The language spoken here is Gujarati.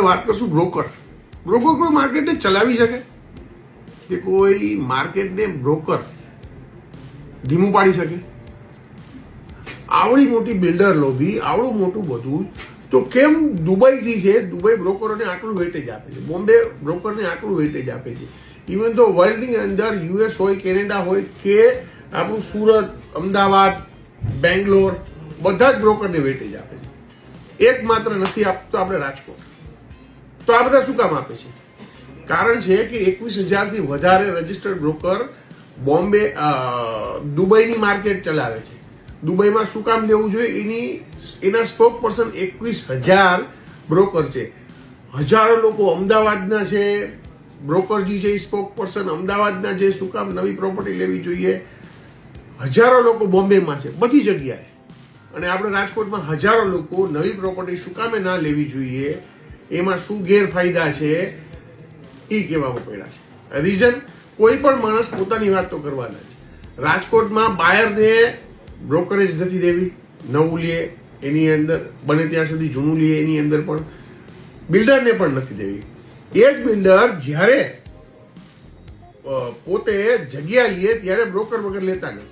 વાત કરશું બ્રોકર. બ્રોકર કોઈ માર્કેટને ચલાવી શકે કે કોઈ માર્કેટને બ્રોકર ધીમું પાડી શકે? આવડી મોટી બિલ્ડર લોબી, આવડું મોટું બધું, તો કેમ દુબઈથી છે, દુબઈ બ્રોકરોને આટલું વેટેજ આપે છે, બોમ્બે બ્રોકરને આટલું વેટેજ આપે છે? ઇવન તો વર્લ્ડની અંદર યુએસ હોય, કેનેડા હોય કે આપણું સુરત, અમદાવાદ, બેંગ્લોર, બધા જ બ્રોકરને વેટેજ આપે છે. એકમાત્ર નથી આપતો આપણે રાજકોટ. તો આ બધા શું કામ આપે છે? કારણ છે કે 21,000 થી વધારે રજિસ્ટર્ડ બ્રોકર બોમ્બે દુબઈની માર્કેટ ચલાવે છે. દુબઈમાં શું કામ લેવું જોઈએ? એના સ્પોક પર્સન 21,000 બ્રોકર છે. હજારો લોકો અમદાવાદના છે, બ્રોકરજી છે, સ્પોક પર્સન અમદાવાદના છે. શું કામ નવી પ્રોપર્ટી લેવી જોઈએ? હજારો લોકો બોમ્બેમાં છે, બધી જગ્યાએ. અને આપણે રાજકોટમાં હજારો લોકો નવી પ્રોપર્ટી શું કામે ના લેવી જોઈએ, એમાં શું ગેરફાયદા છે એ કહેવામાં પડ્યા છે. રીઝન, કોઈ પણ માણસ પોતાની વાત તો કરવાના છે. રાજકોટમાં બાયરને બ્રોકરેજ નથી દેવી, નવું લે એની અંદર, બને ત્યાં સુધી જૂનું લે એની અંદર, પણ બિલ્ડરને પણ નથી દેવી. એ જ બિલ્ડર જ્યારે પોતે જગ્યા લે ત્યારે બ્રોકર વગર લેતા નથી.